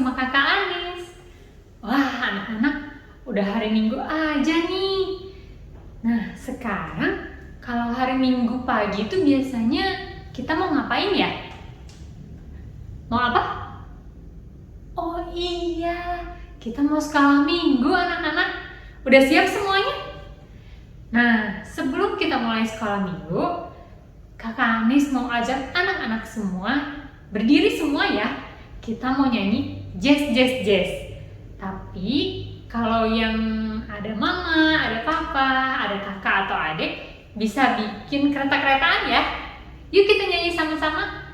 sama kakak Anis. Wah, anak-anak, udah hari Minggu aja nih. Nah, sekarang kalau hari Minggu pagi itu biasanya kita mau ngapain ya? Mau apa? Oh iya, kita mau sekolah Minggu anak-anak. Udah siap semuanya? Nah, sebelum kita mulai sekolah Minggu, kakak Anis mau ajak anak-anak semua berdiri semua ya. Kita mau nyanyi jazz jazz jazz. Tapi kalau yang ada mama, ada papa, ada kakak atau adik bisa bikin kereta-keretaan ya. Yuk kita nyanyi sama-sama.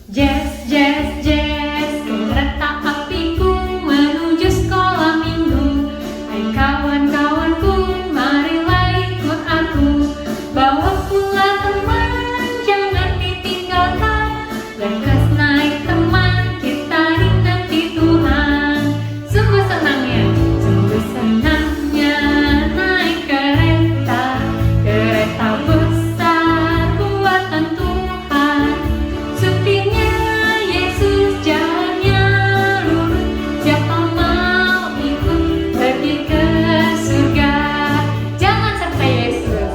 Jazz, jazz, jazz, kereta apiku menuju sekolah Minggu. Hai kawan-kawanku, marilah ikut aku. Bawa pula teman, jangan ditinggalkan. Lekas naik teman, kita dinanti Tuhan. Sungguh senangnya naik kereta. Kereta besar buatan Tuhan. Supirnya Yesus, jalannya lurus. Siapa mau ikut pergi ke surga? Jalan serta Yesus,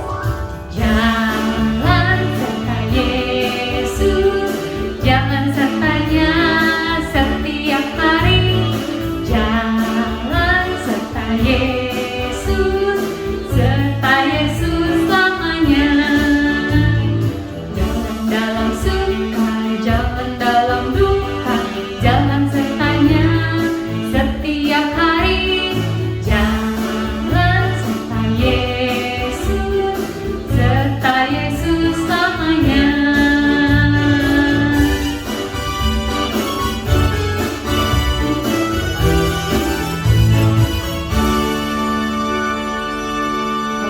jalan serta Yesus, jalan sertanya setiap hari. Jalan serta Yesus selamanya. Jalan dalam suka, jalan dalam duka, jalan sertanya setiap hari. Jalan serta Yesus selamanya.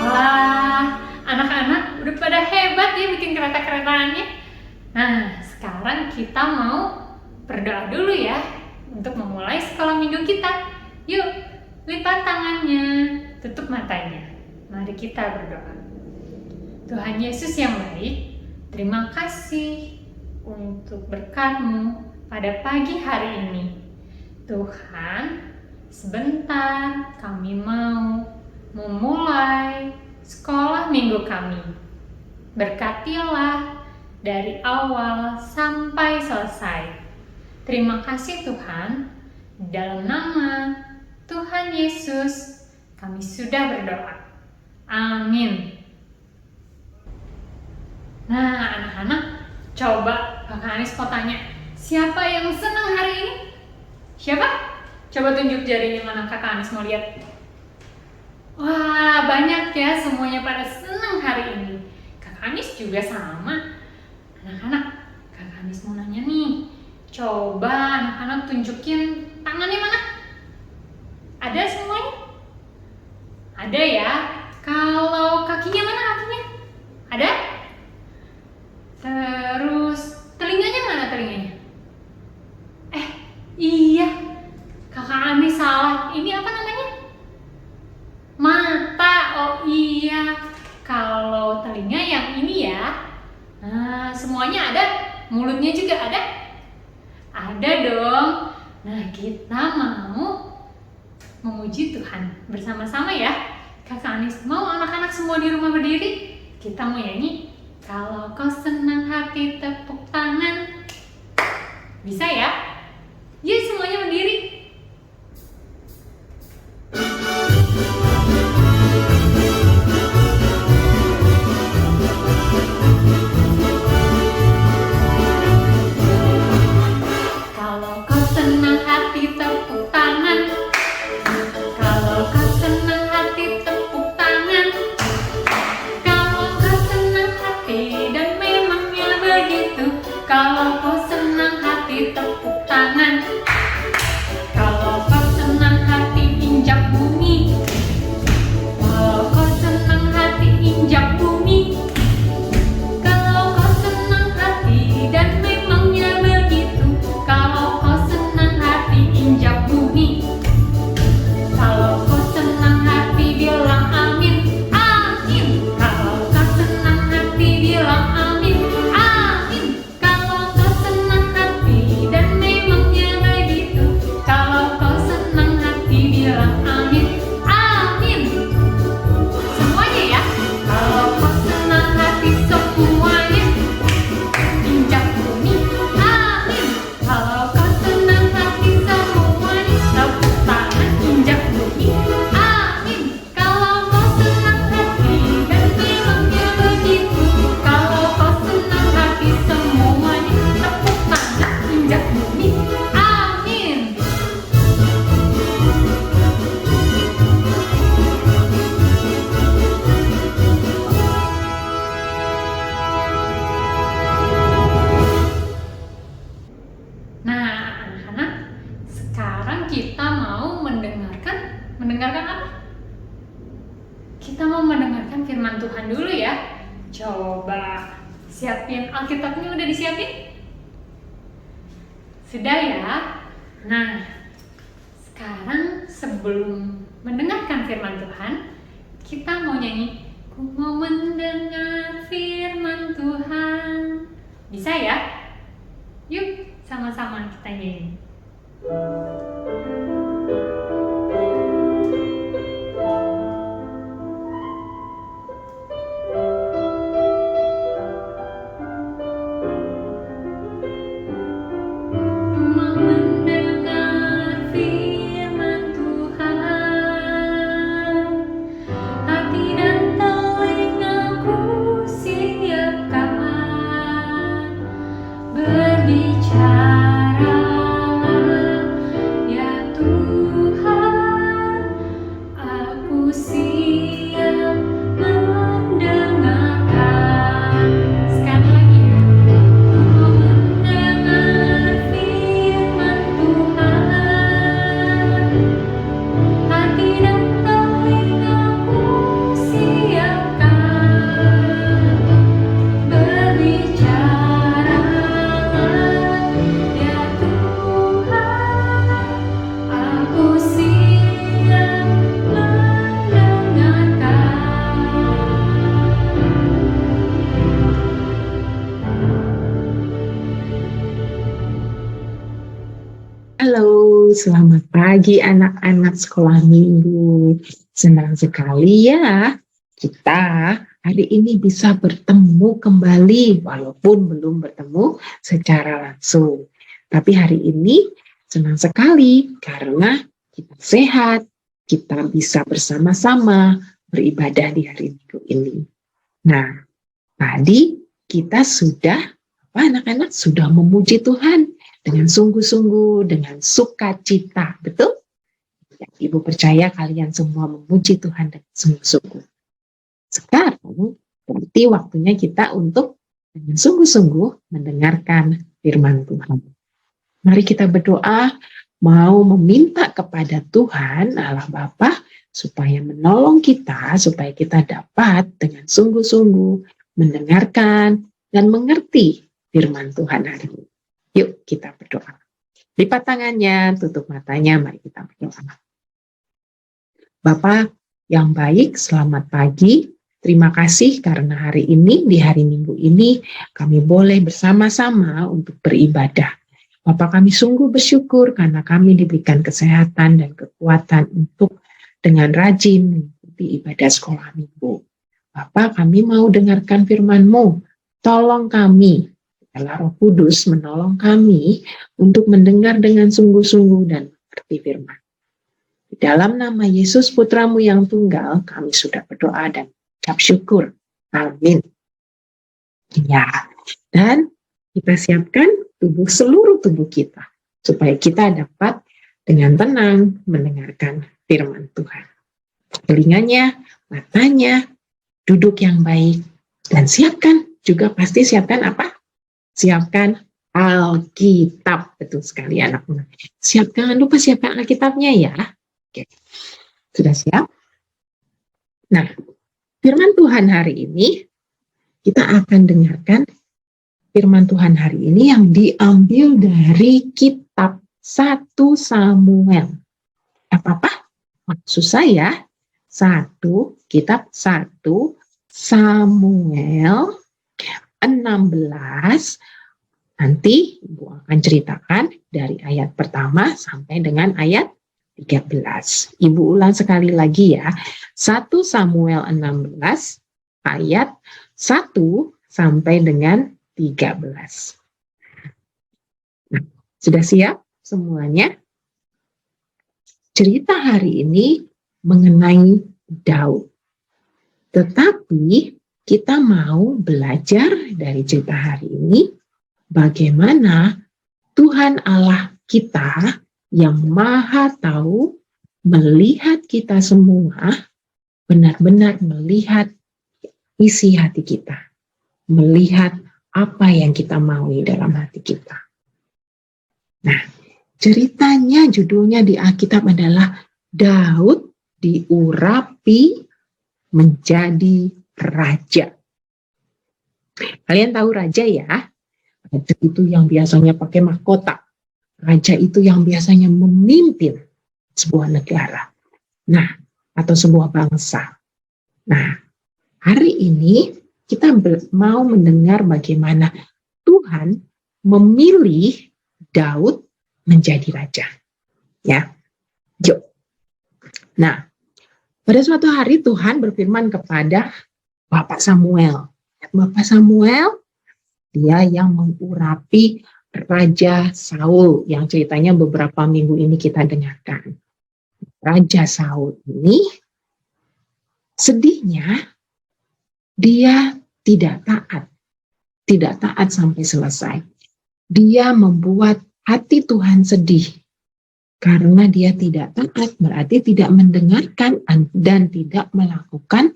Wah, anak-anak udah pada hebat ya bikin kereta-keretaannya. Nah, sekarang kita mau berdoa dulu ya untuk memulai sekolah minggu kita. Yuk, lipat tangannya, tutup matanya. Mari kita berdoa. Tuhan Yesus yang baik, terima kasih untuk berkat-Mu pada pagi hari ini. Tuhan, sebentar kami mau memulai sekolah minggu kami. Berkatilah dari awal sampai selesai. Terima kasih Tuhan. Dalam nama Tuhan Yesus kami sudah berdoa. Amin. Nah, anak-anak, coba Kakak Anis mau tanya, siapa yang senang hari ini? Siapa? Coba tunjuk jarinya mana, Kakak Anis mau lihat. Wah, banyak ya, semuanya pada senang hari ini. Kakak Anis juga sama. Anak-anak, Kakak Anis mau nanya nih. Coba anak-anak tunjukin tangannya mana? Ada semuanya? Ada ya. Kalau kakinya mana kakinya? Ada? Terus telinganya mana telinganya? Iya. Kakak Anis salah. Ini apa namanya? Mata. Oh iya. Kalau telinga yang ini ya. Nah, semuanya ada? Mulutnya juga ada? Ada dong. Nah, kita mau memuji Tuhan bersama-sama ya. Kakak Anis mau anak-anak semua di rumah berdiri. Kita mau nyanyi. Kalau kau senang hati tepuk tangan. Bisa ya? Yuk semuanya berdiri. Kalau kau senang hati tepuk tangan. Kalau kau senang hati tepuk tangan. Kalau kau senang hati dan memangnya begitu. Kalau kau senang hati tepuk tahan dulu ya. Coba siapin Alkitabnya, udah disiapin? Sudah ya? Nah, sekarang sebelum mendengarkan firman Tuhan, kita mau nyanyi Ku mau mendengar firman Tuhan. Bisa ya? Yuk, sama-sama kita nyanyi. Halo, selamat pagi anak-anak sekolah minggu. Senang sekali ya kita hari ini bisa bertemu kembali walaupun belum bertemu secara langsung. Tapi hari ini senang sekali karena kita sehat, kita bisa bersama-sama beribadah di hari minggu ini. Nah, tadi kita sudah, anak-anak sudah memuji Tuhan dengan sungguh-sungguh, dengan sukacita, betul? Ya, Ibu percaya kalian semua memuji Tuhan dengan sungguh-sungguh. Sekarang berarti waktunya kita untuk dengan sungguh-sungguh mendengarkan firman Tuhan. Mari kita berdoa, mau meminta kepada Tuhan Allah Bapa supaya menolong kita, supaya kita dapat dengan sungguh-sungguh mendengarkan dan mengerti firman Tuhan hari ini. Yuk kita berdoa. Lipat tangannya, tutup matanya, mari kita berdoa. Bapa yang baik, selamat pagi. Terima kasih karena hari ini, di hari Minggu ini, kami boleh bersama-sama untuk beribadah. Bapak, kami sungguh bersyukur karena kami diberikan kesehatan dan kekuatan untuk dengan rajin mengikuti ibadah sekolah Minggu. Bapak, kami mau dengarkan firman-Mu. Tolong kami, Roh Kudus menolong kami untuk mendengar dengan sungguh-sungguh dan mengerti firman. Di dalam nama Yesus Putramu yang tunggal, kami sudah berdoa dan ucap syukur. Amin. Ya, dan kita siapkan seluruh tubuh kita, supaya kita dapat dengan tenang mendengarkan firman Tuhan. Telinganya, matanya, duduk yang baik, dan pasti siapkan apa? Siapkan Alkitab, betul sekali anak-anak. Jangan lupa siapkan Alkitabnya ya. Oke. Sudah siap? Nah, firman Tuhan hari ini, kita akan dengarkan firman Tuhan hari ini yang diambil dari kitab 1 Samuel. Apa-apa? Maksud saya, kitab 1 Samuel 16, nanti Ibu akan ceritakan dari ayat pertama sampai dengan ayat 13. Ibu ulang sekali lagi ya. 1 Samuel 16 ayat 1 sampai dengan 13. Nah, sudah siap semuanya? Cerita hari ini mengenai Daud. Tetapi kita mau belajar dari cerita hari ini bagaimana Tuhan Allah kita yang Maha Tahu melihat kita semua, benar-benar melihat isi hati kita, melihat apa yang kita maui dalam hati kita. Nah, ceritanya judulnya di Alkitab adalah Daud diurapi menjadi raja. Kalian tahu raja ya? Raja itu yang biasanya pakai mahkota. Raja itu yang biasanya memimpin sebuah negara. Nah, atau sebuah bangsa. Nah, hari ini kita mau mendengar bagaimana Tuhan memilih Daud menjadi raja. Ya, yuk. Nah, pada suatu hari Tuhan berfirman kepada Bapak Samuel. Bapak Samuel, dia yang mengurapi Raja Saul, yang ceritanya beberapa minggu ini kita dengarkan. Raja Saul ini, sedihnya, dia tidak taat sampai selesai. Dia membuat hati Tuhan sedih. Karena dia tidak taat, berarti tidak mendengarkan dan tidak melakukan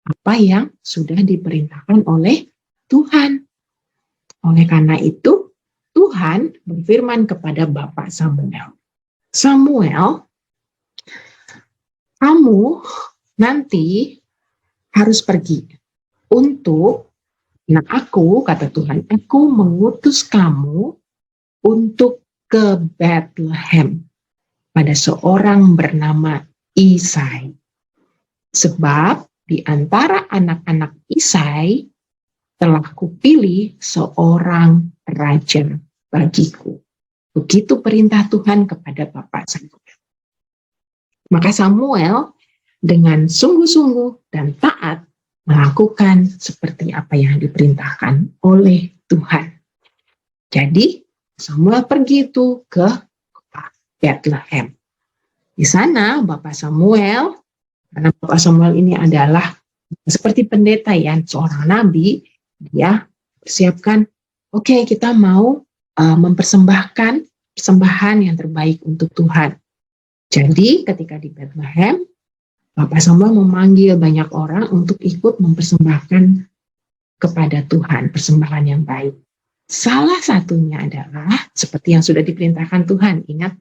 apa yang sudah diperintahkan oleh Tuhan. Oleh karena itu, Tuhan berfirman kepada Bapak Samuel, Samuel, kamu nanti harus pergi untuk, nah aku, kata Tuhan, aku mengutus kamu untuk ke Bethlehem pada seorang bernama Isai. Sebab di antara anak-anak Isai telah kupilih seorang raja bagiku. Begitu perintah Tuhan kepada Bapak Samuel. Maka Samuel dengan sungguh-sungguh dan taat melakukan seperti apa yang diperintahkan oleh Tuhan. Jadi Samuel pergi itu ke Bethlehem. Di sana Bapak Samuel, karena Bapak Samuel ini adalah seperti pendeta ya, seorang nabi, dia persiapkan, oke, kita mau mempersembahkan persembahan yang terbaik untuk Tuhan. Jadi ketika di Bethlehem, Bapak Samuel memanggil banyak orang untuk ikut mempersembahkan kepada Tuhan persembahan yang baik. Salah satunya adalah seperti yang sudah diperintahkan Tuhan, ingat,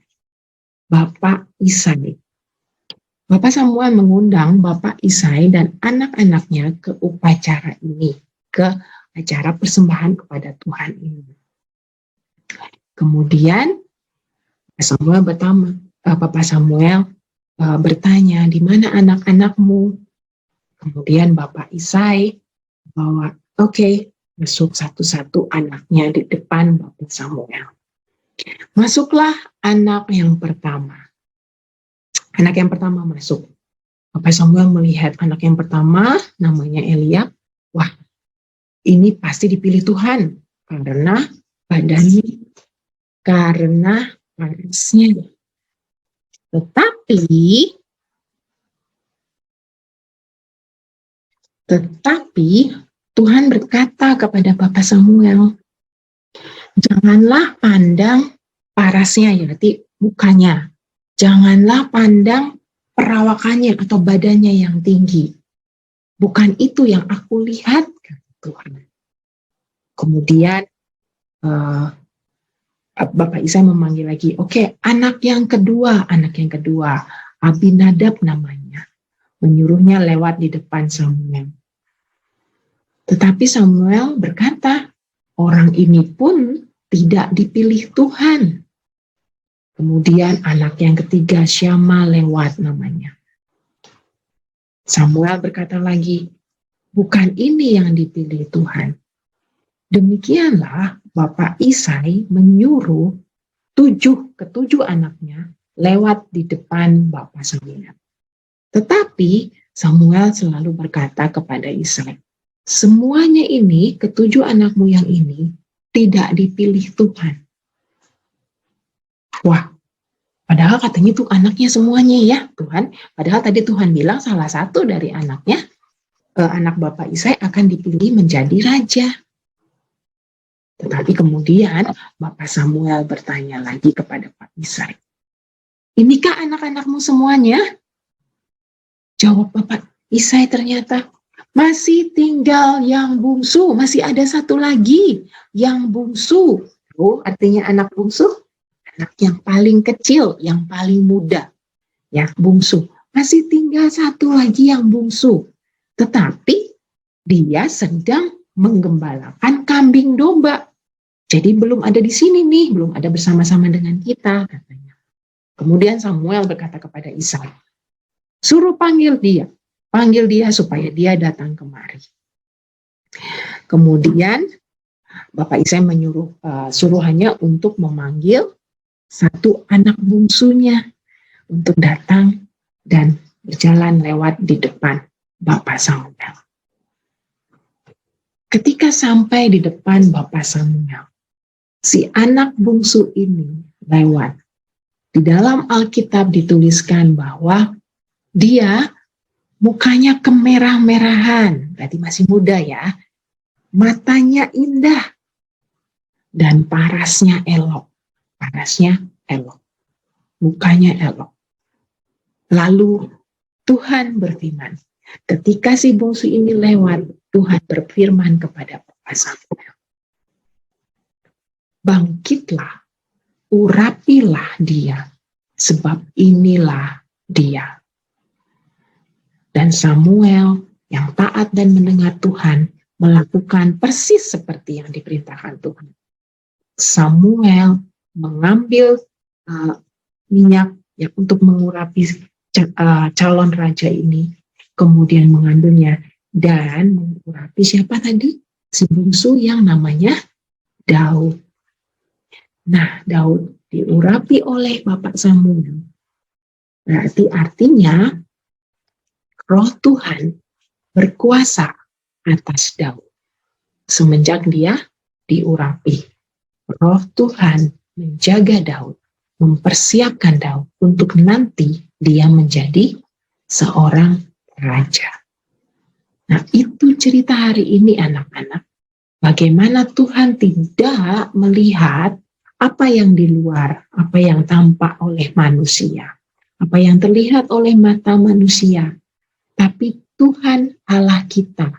Bapak Isai. Bapak Samuel mengundang Bapak Isai dan anak-anaknya ke upacara ini, ke acara persembahan kepada Tuhan ini. Kemudian Bapak Samuel bertanya, di mana anak-anakmu? Kemudian Bapak Isai bawa, masuk satu-satu anaknya di depan Bapak Samuel. Masuklah anak yang pertama. Anak yang pertama masuk. Bapak Samuel melihat anak yang pertama, namanya Eliab. Wah, ini pasti dipilih Tuhan karena badannya, karena panasnya. Tetapi Tuhan berkata kepada Bapak Samuel, janganlah pandang parasnya, yaitu mukanya. Janganlah pandang perawakannya atau badannya yang tinggi. Bukan itu yang aku lihat, kata Tuhan. Kemudian Bapak Isai memanggil lagi, anak yang kedua, Abinadab namanya. Menyuruhnya lewat di depan Samuel. Tetapi Samuel berkata, orang ini pun tidak dipilih Tuhan. Kemudian anak yang ketiga, Syama lewat namanya. Samuel berkata lagi, bukan ini yang dipilih Tuhan. Demikianlah Bapak Isai menyuruh ketujuh anaknya lewat di depan Bapak Samuel. Tetapi Samuel selalu berkata kepada Isai, semuanya ini, ketujuh anakmu yang ini, tidak dipilih Tuhan. Wah, padahal katanya itu anaknya semuanya ya Tuhan. Padahal tadi Tuhan bilang salah satu dari anaknya, anak Bapak Isai akan dipilih menjadi raja. Tetapi kemudian Bapak Samuel bertanya lagi kepada Pak Isai, inikah anak-anakmu semuanya? Jawab Bapak Isai, ternyata masih tinggal yang bungsu, masih ada satu lagi yang bungsu. Oh, artinya anak bungsu? Anak yang paling kecil, yang paling muda, ya bungsu. Masih tinggal satu lagi yang bungsu. Tetapi Dia sedang menggembalakan kambing domba. Jadi belum ada di sini nih, belum ada bersama-sama dengan kita, katanya. Kemudian Samuel berkata kepada Isai, suruh panggil dia supaya dia datang kemari. Kemudian Bapak Isai menyuruh suruhannya untuk memanggil satu anak bungsunya untuk datang dan berjalan lewat di depan Bapak Samuel. Ketika sampai di depan Bapak Samuel, si anak bungsu ini lewat. Di dalam Alkitab dituliskan bahwa dia mukanya kemerah-merahan, berarti masih muda ya. Matanya indah dan parasnya elok. Mukanya elok. Lalu Tuhan berfirman, ketika si bungsu ini lewat, Tuhan berfirman kepada Bapak Samuel, bangkitlah, urapilah dia, sebab inilah dia. Dan Samuel yang taat dan mendengar Tuhan melakukan persis seperti yang diperintahkan Tuhan. Samuel mengambil minyak yang untuk mengurapi calon raja ini, kemudian mengambilnya dan mengurapi siapa tadi? Si bungsu yang namanya Daud. Nah, Daud diurapi oleh Bapak Samuel. Berarti artinya Roh Tuhan berkuasa atas Daud. Semenjak dia diurapi, Roh Tuhan menjaga Daud, mempersiapkan Daud untuk nanti dia menjadi seorang raja. Nah, itu cerita hari ini anak-anak. Bagaimana Tuhan tidak melihat apa yang di luar, apa yang tampak oleh manusia, apa yang terlihat oleh mata manusia. Tapi Tuhan Allah kita,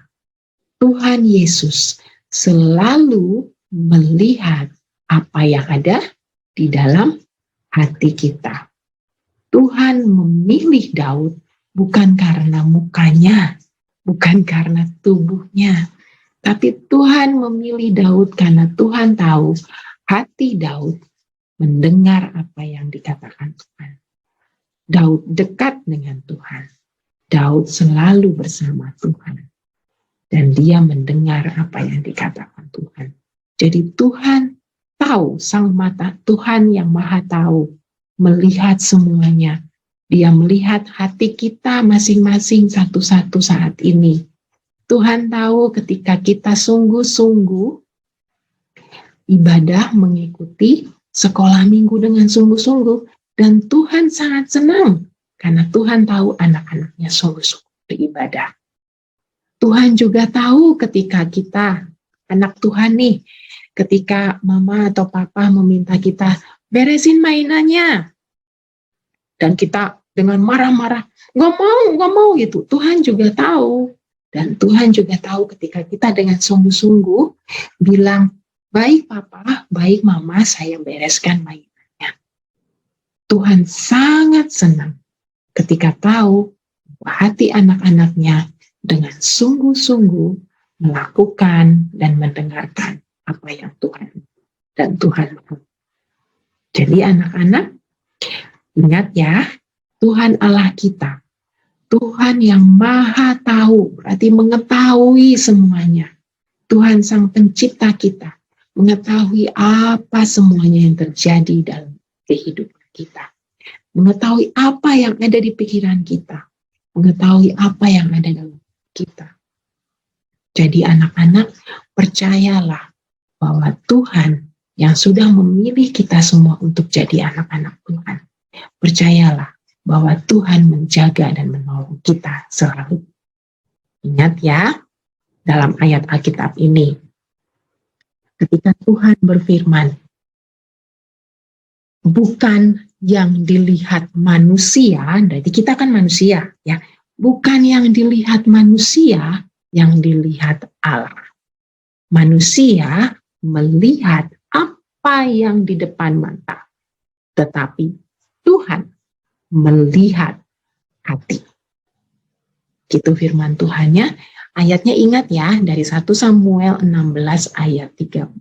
Tuhan Yesus, selalu melihat apa yang ada di dalam hati kita. Tuhan memilih Daud bukan karena mukanya, bukan karena tubuhnya, tapi Tuhan memilih Daud karena Tuhan tahu hati Daud mendengar apa yang dikatakan Tuhan. Daud dekat dengan Tuhan. Daud selalu bersama Tuhan. Dan dia mendengar apa yang dikatakan Tuhan. Jadi Tuhan tahu, sang mata Tuhan yang maha tahu, melihat semuanya. Dia melihat hati kita masing-masing satu-satu saat ini. Tuhan tahu ketika kita sungguh-sungguh ibadah mengikuti sekolah minggu dengan sungguh-sungguh. Dan Tuhan sangat senang karena Tuhan tahu anak-anaknya sungguh-sungguh beribadah. Tuhan juga tahu ketika kita, anak Tuhan nih, ketika mama atau papa meminta kita beresin mainannya. Dan kita dengan marah-marah, gak mau gitu. Tuhan juga tahu. Dan Tuhan juga tahu ketika kita dengan sungguh-sungguh bilang, baik papa, baik mama, saya bereskan mainannya. Tuhan sangat senang ketika tahu hati anak-anaknya dengan sungguh-sungguh melakukan dan mendengarkan apa yang Tuhan dan Tuhan mau. Jadi anak-anak, ingat ya, Tuhan Allah kita, Tuhan yang maha tahu, berarti mengetahui semuanya. Tuhan sang pencipta kita, mengetahui apa semuanya yang terjadi dalam kehidupan kita. Mengetahui apa yang ada di pikiran kita. Mengetahui apa yang ada dalam kita. Jadi anak-anak, percayalah bahwa Tuhan yang sudah memilih kita semua untuk jadi anak-anak Tuhan. Percayalah bahwa Tuhan menjaga dan menolong kita selalu. Ingat ya, dalam ayat Alkitab ini, ketika Tuhan berfirman, bukan yang dilihat manusia, berarti kita kan manusia, ya. Bukan yang dilihat manusia, yang dilihat Allah. Manusia melihat apa yang di depan mata, tetapi Tuhan melihat hati. Gitu firman Tuhannya, Ayatnya ingat ya, dari 1 Samuel 16 ayat 7.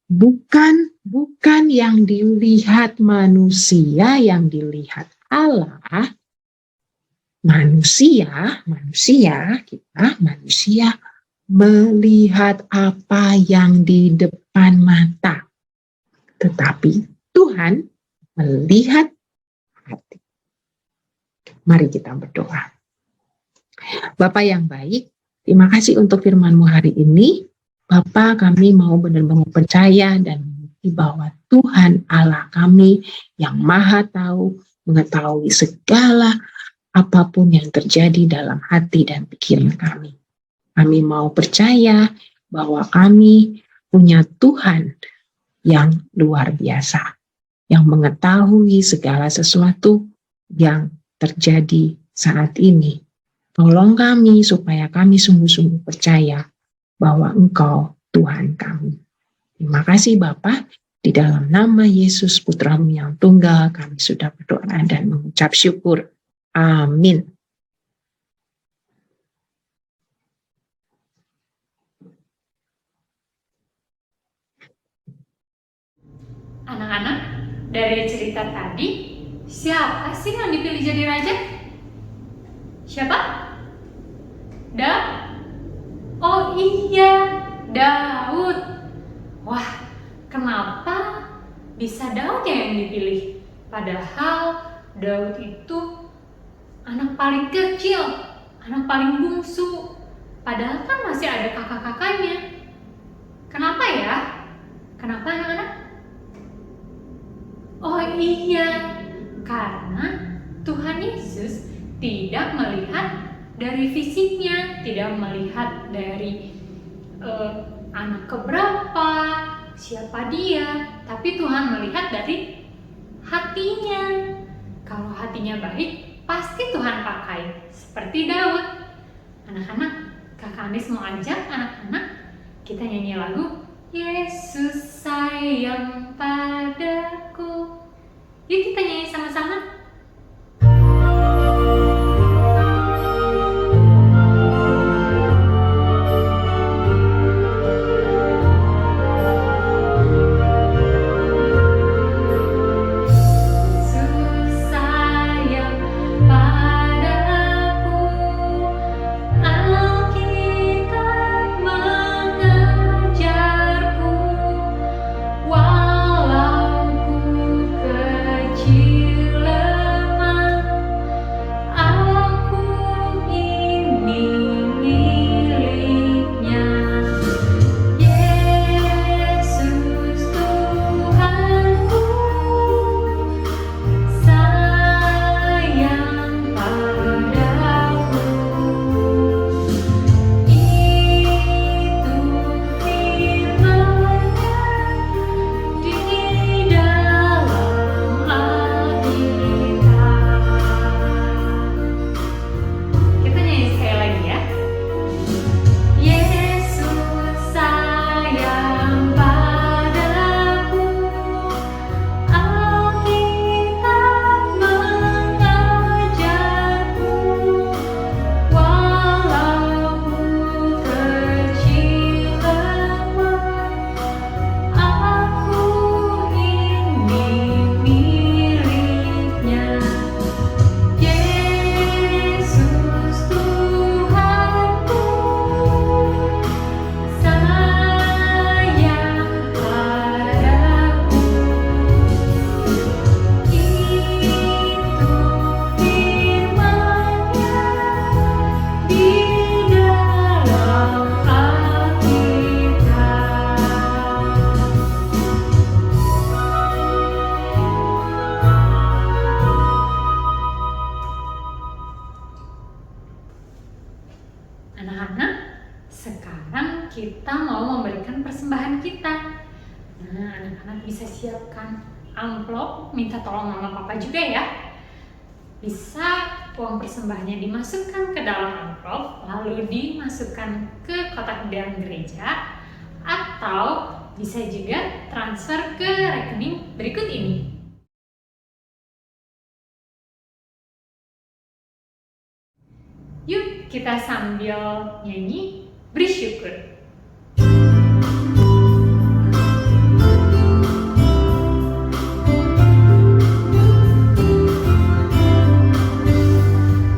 Bukan yang dilihat manusia, yang dilihat Allah. Manusia melihat apa yang di depan mata. Tetapi Tuhan melihat hati. Mari kita berdoa. Bapa yang baik, terima kasih untuk firman-Mu hari ini. Bapa, kami mau benar-benar percaya dan mengerti bahwa Tuhan Allah kami yang Maha Tahu, mengetahui segala apapun yang terjadi dalam hati dan pikiran kami. Kami mau percaya bahwa kami punya Tuhan yang luar biasa, yang mengetahui segala sesuatu yang terjadi saat ini. Tolong kami supaya kami sungguh-sungguh percaya bahwa Engkau Tuhan kami. Terima kasih Bapa, di dalam nama Yesus Putra-Mu yang tunggal kami sudah berdoa dan mengucap syukur. Amin. Anak-anak, dari cerita tadi, siapa sih yang dipilih jadi raja? Siapa? Oh iya, Daud. Wah, kenapa bisa Daud yang dipilih? Padahal Daud itu anak paling kecil, anak paling bungsu. Padahal kan masih ada kakak-kakaknya. Kenapa ya? Kenapa anak-anak? Oh iya, karena Tuhan Yesus tidak melihat dari fisiknya, tidak melihat dari anak keberapa, siapa dia, tapi Tuhan melihat dari hatinya. Kalau hatinya baik, pasti Tuhan pakai, seperti Daud. Anak-anak, Kakak Anis mau ajak anak-anak kita nyanyi lagu Yesus sayang padaku. Yuk kita nyanyi sama-sama. Anak-anak, sekarang kita mau memberikan persembahan kita. Nah, anak-anak bisa siapkan amplop, minta tolong mama papa juga ya. Bisa uang persembahannya dimasukkan ke dalam amplop, lalu dimasukkan ke kotak dalam gereja, atau bisa juga transfer ke rekening berikut ini. Yuk kita sambil nyanyi bersyukur.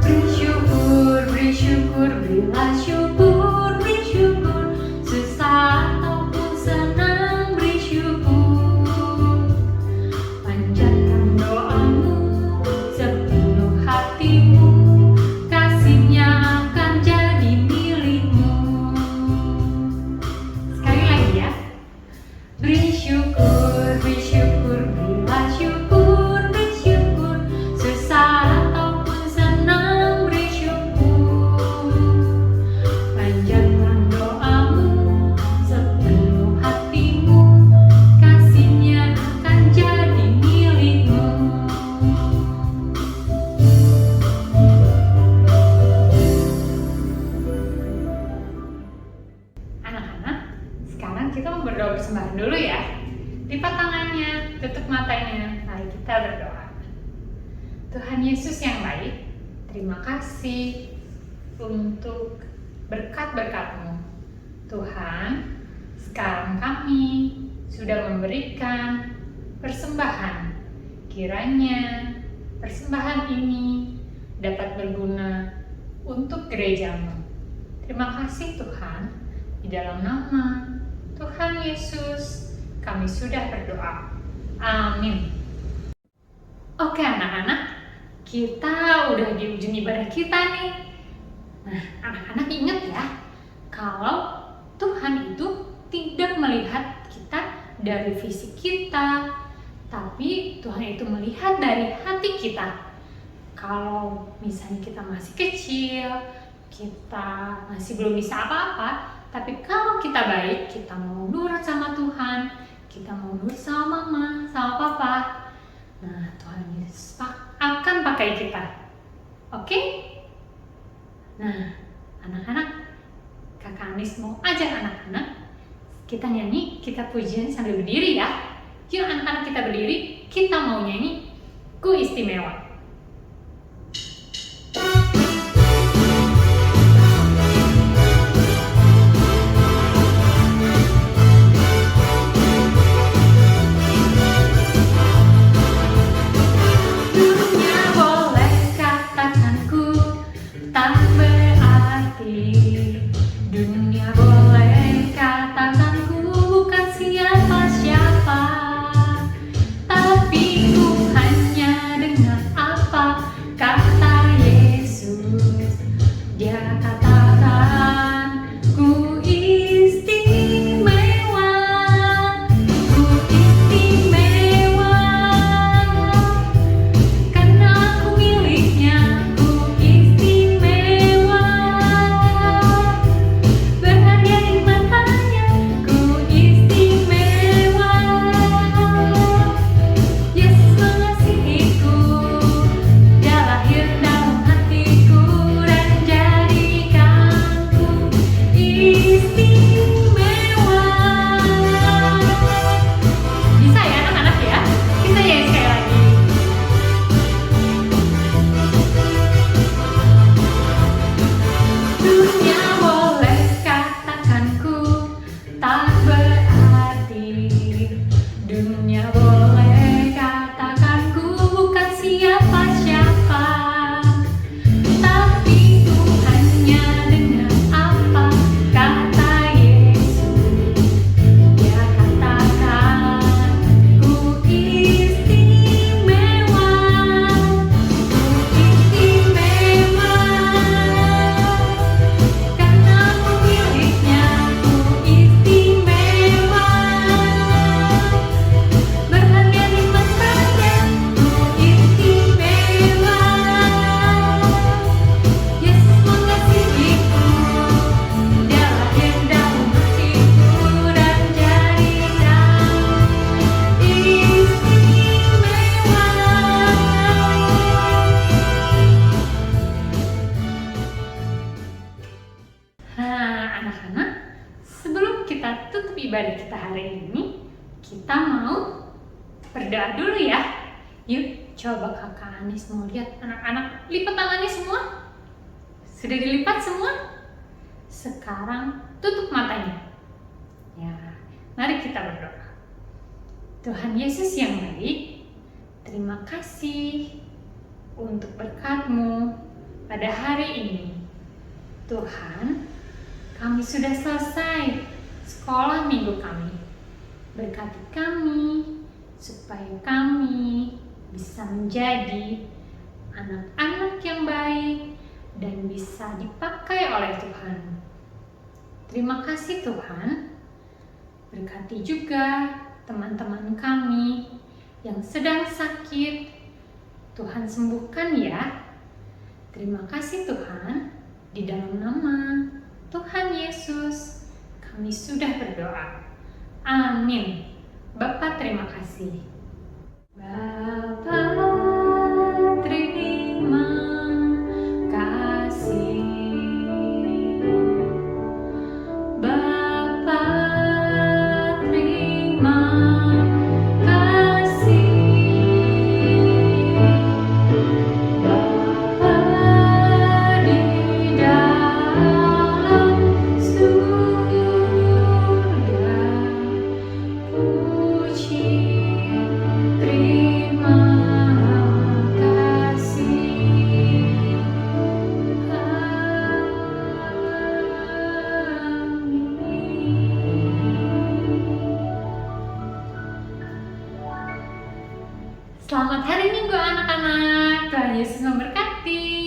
Bersyukur, bersyukur, berilah syukur, bersyukur, susah ataupun senang bersyukur. Panjatkan doamu sepenuh hatimu, kasihnya akan jadi milikmu. Sekali lagi ya. Bersyukur, bersyukur, berilah syukur, bersyukur, susah ataupun senang bersyukur. Panjatkan doamu sepenuh hatimu, kasihnya akan jadi milikmu. Anak-anak, sekarang kita mau berdoa persembahan dulu ya. Lipat tangannya, tutup matanya, mari kita berdoa. Tuhan Yesus yang baik, terima kasih untuk berkat-berkat-Mu. Tuhan, sekarang kami sudah memberikan persembahan. Kiranya persembahan ini dapat berguna untuk gereja-Mu. Terima kasih Tuhan. Di dalam nama Tuhan Yesus, kami sudah berdoa. Amin. Oke anak-anak, kita udah di ujung ibadah kita nih. Nah, anak-anak ingat ya, kalau Tuhan itu tidak melihat kita dari fisik kita, tapi Tuhan itu melihat dari hati kita. Kalau misalnya kita masih kecil, kita masih belum bisa apa-apa, tapi kalau kita baik, kita mau nurut sama Tuhan, kita mau nurut sama mama, sama papa, nah Tuhan Yesus akan pakai kita. Oke? Nah, anak-anak, Kakak Anis mau ajak anak-anak, kita nyanyi, kita pujian sambil berdiri ya. Yuk anak-anak kita berdiri, kita mau nyanyi Ku Istimewa. ibadah kita hari ini, kita mau berdoa dulu ya. Yuk, coba Kakak Anis mau lihat anak-anak lipat tangannya semua. Sudah dilipat semua? Sekarang tutup matanya. Ya, mari kita berdoa. Tuhan Yesus yang baik, terima kasih untuk berkat-Mu pada hari ini. Tuhan, kami sudah selesai sekolah minggu kami. Berkati kami supaya kami bisa menjadi anak-anak yang baik dan bisa dipakai oleh Tuhan. Terima kasih Tuhan. Berkati juga teman-teman kami yang sedang sakit. Tuhan sembuhkan ya. Terima kasih Tuhan. Di dalam nama Tuhan Yesus kami sudah berdoa. Amin. Bapa terima kasih. Bapa terima kasih. Bapa terima kasih. Bapa di dalam surga, puji terima kasih. Selamat hari Minggu anak-anak. Tuhan Yesus memberkati.